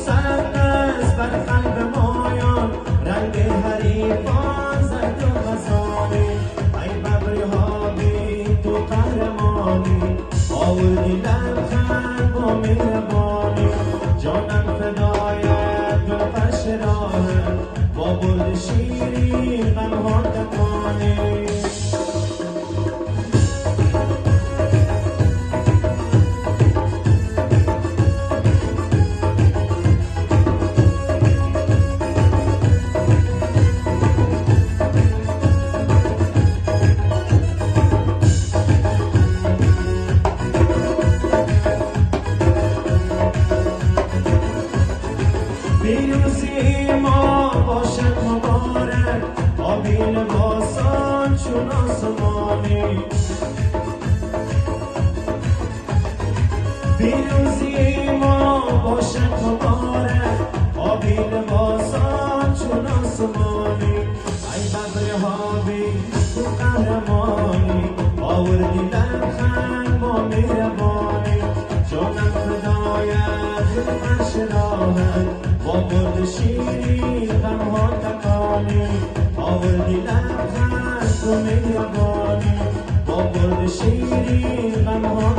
مسدس بر قلب مایان، رنگ حریفان زد و غزالی. ای ببری ها بی تو قهرمانی، آوردی لبخند با مهربانی. جانم فدایت گل فرش راهت، با برد شیرین غمها تکانی. پیروزی ما باشد مبارک، آبی لباسان چون آسمانی. پیروزی ما باشد مبارک، آبی لباسان چون آسمانی. ای ببر هابی تو قهرمانی، آوردی لبخند با مهربانی. جانم فدایت گل فرش راهت، با برد شیرین غمها تکانی. آوردی لبخند تو مهربانی، با برد شیرین غمها